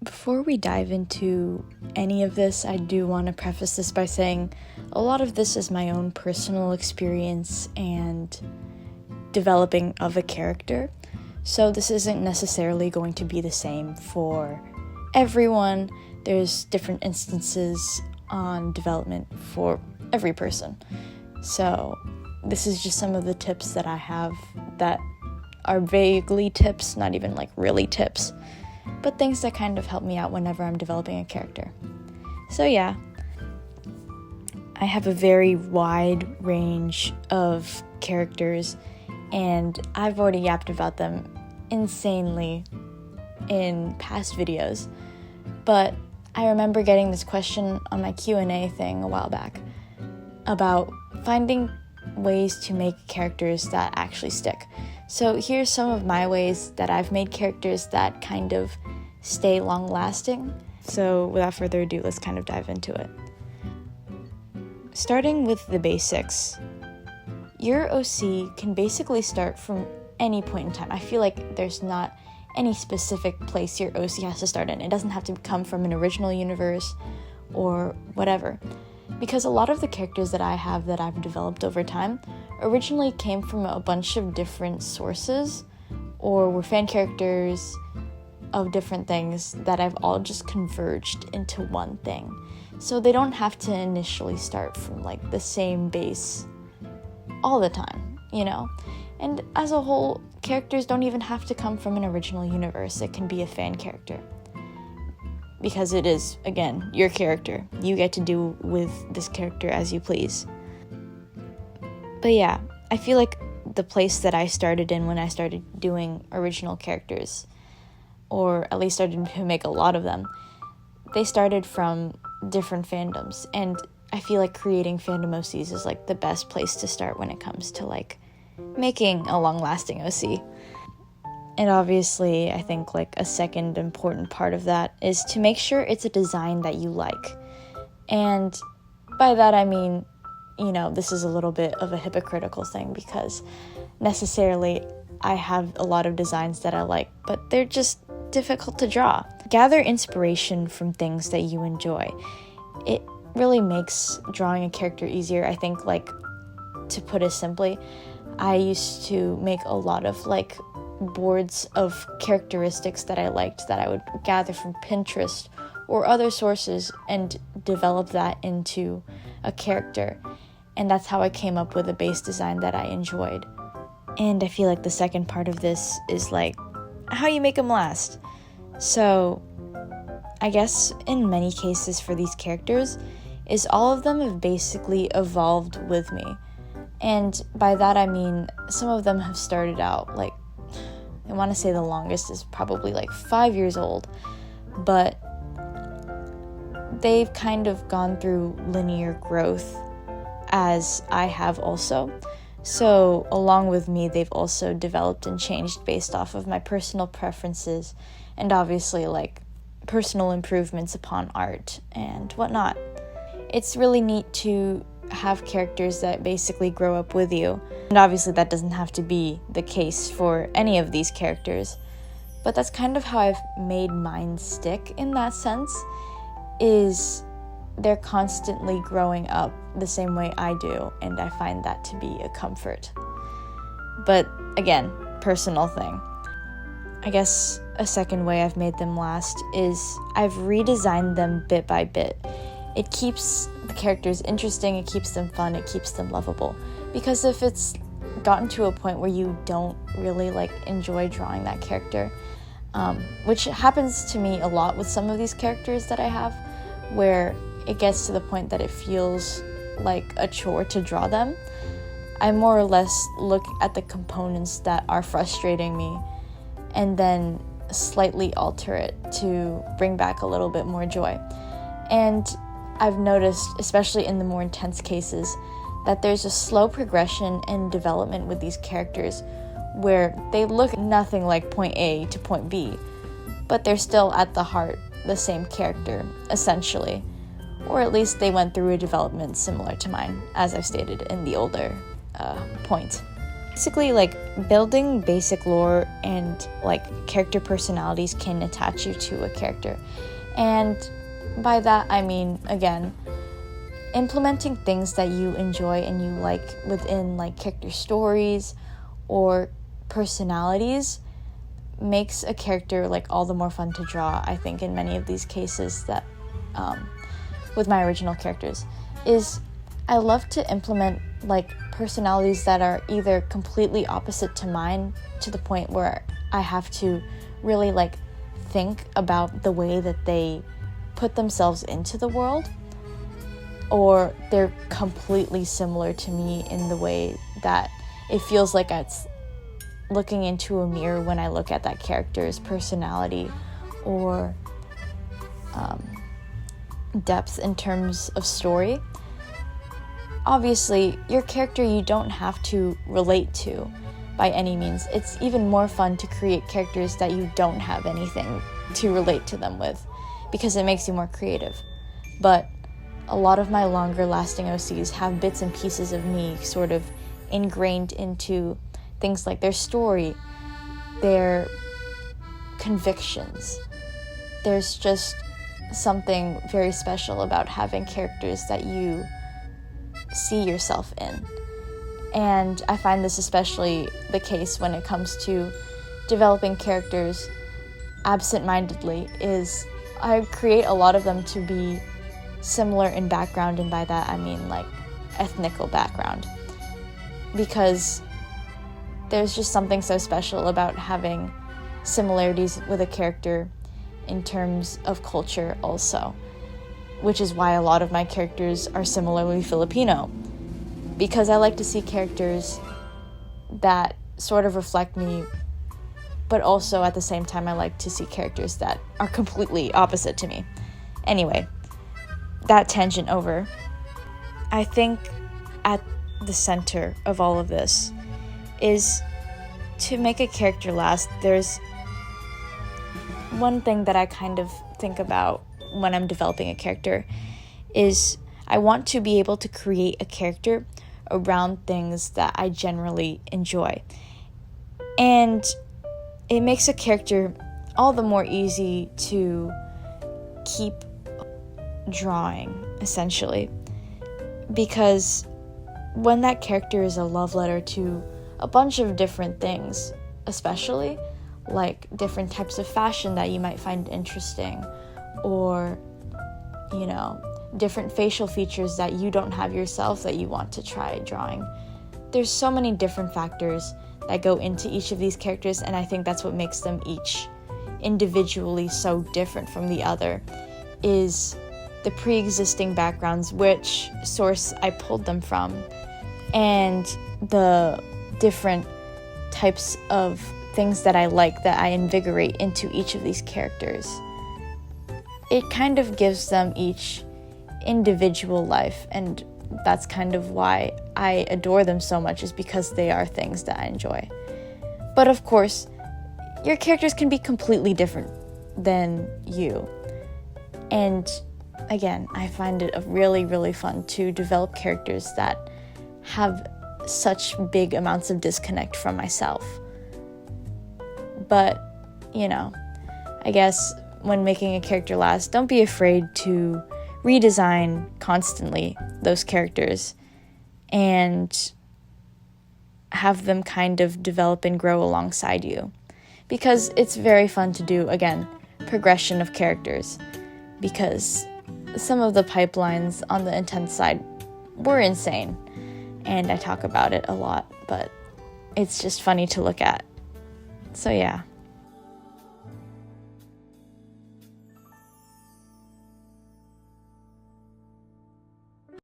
Before we dive into any of this, I do want to preface this by saying a lot of this is my own personal experience and developing of a character. So this isn't necessarily going to be the same for everyone. There's different instances on development for every person. So this is just some of the tips that I have that are vaguely tips, not even like really tips, but things that kind of help me out whenever I'm developing a character. So yeah, I have a very wide range of characters, and I've already yapped about them insanely in past videos, but I remember getting this question on my Q&A thing a while back about finding ways to make characters that actually stick. So here's some of my ways that I've made characters that kind of stay long-lasting. So without further ado, let's kind of dive into it. Starting with the basics, your OC can basically start from any point in time. I feel like there's not any specific place your OC has to start in. It doesn't have to come from an original universe or whatever. Because a lot of the characters that I have that I've developed over time originally came from a bunch of different sources or were fan characters of different things that I've all just converged into one thing. So they don't have to initially start from like the same base all the time, you know? And as a whole, characters don't even have to come from an original universe. It can be a fan character. Because it is, again, your character. You get to do with this character as you please. But yeah, I feel like the place that I started in when I started doing original characters, or at least started to make a lot of them, they started from different fandoms. And I feel like creating fandom OCs is like the best place to start when it comes to like making a long-lasting OC. And obviously, I think like a second important part of that is to make sure it's a design that you like. And by that I mean, you know, this is a little bit of a hypocritical thing because necessarily I have a lot of designs that I like, but they're just difficult to draw. Gather inspiration from things that you enjoy. It really makes drawing a character easier. I think, like, to put it simply, I used to make a lot of like boards of characteristics that I liked that I would gather from Pinterest or other sources and develop that into a character. And that's how I came up with a base design that I enjoyed. And I feel like the second part of this is like how you make them last. So I guess in many cases for these characters is all of them have basically evolved with me. And by that I mean some of them have started out like, I want to say the longest is probably like 5 years old, but they've kind of gone through linear growth as I have also. So along with me, they've also developed and changed based off of my personal preferences and obviously like personal improvements upon art and whatnot. It's really neat to have characters that basically grow up with you. And obviously that doesn't have to be the case for any of these characters, but that's kind of how I've made mine stick in that sense, is they're constantly growing up the same way I do, and I find that to be a comfort. But again, personal thing. I guess a second way I've made them last is I've redesigned them bit by bit. It keeps the characters interesting, it keeps them fun, it keeps them lovable. Because if it's gotten to a point where you don't really like enjoy drawing that character, which happens to me a lot with some of these characters that I have, where it gets to the point that it feels like a chore to draw them, I more or less look at the components that are frustrating me and then slightly alter it to bring back a little bit more joy. And I've noticed, especially in the more intense cases, that there's a slow progression and development with these characters where they look nothing like point A to point B, but they're still at the heart the same character, essentially. Or at least they went through a development similar to mine, as I've stated in the older point. Basically, like, building basic lore and, like, character personalities can attach you to a character. And by that, I mean, again, implementing things that you enjoy and you like within, like, character stories or personalities makes a character, like, all the more fun to draw, I think, in many of these cases that, with my original characters, is I love to implement, like, personalities that are either completely opposite to mine to the point where I have to really, like, think about the way that they put themselves into the world, or they're completely similar to me in the way that it feels like it's looking into a mirror when I look at that character's personality or depth in terms of story. Obviously, your character you don't have to relate to by any means. It's even more fun to create characters that you don't have anything to relate to them with, because it makes you more creative. But a lot of my longer lasting OCs have bits and pieces of me sort of ingrained into things like their story, their convictions. There's just something very special about having characters that you see yourself in. And I find this especially the case when it comes to developing characters absent-mindedly, is I create a lot of them to be similar in background, and by that I mean, like, ethnical background, because there's just something so special about having similarities with a character in terms of culture also, which is why a lot of my characters are similarly Filipino, because I like to see characters that sort of reflect me, but also at the same time I like to see characters that are completely opposite to me. Anyway, that tangent over. I think at the center of all of this is to make a character last. There's one thing that I kind of think about when I'm developing a character is I want to be able to create a character around things that I generally enjoy. And it makes a character all the more easy to keep drawing, essentially, because when that character is a love letter to a bunch of different things, especially like different types of fashion that you might find interesting, or, you know, different facial features that you don't have yourself that you want to try drawing. There's so many different factors that go into each of these characters, and I think that's what makes them each individually so different from the other, is the pre-existing backgrounds, which source I pulled them from, and the different types of things that I like that I invigorate into each of these characters. It kind of gives them each individual life, and that's kind of why I adore them so much, is because they are things that I enjoy. But of course, your characters can be completely different than you. And again, I find it really, really fun to develop characters that have such big amounts of disconnect from myself. But, you know, I guess when making a character last, don't be afraid to redesign constantly those characters and have them kind of develop and grow alongside you, because it's very fun to do, again, progression of characters, because some of the pipelines on the intense side were insane, and I talk about it a lot, but it's just funny to look at. So yeah.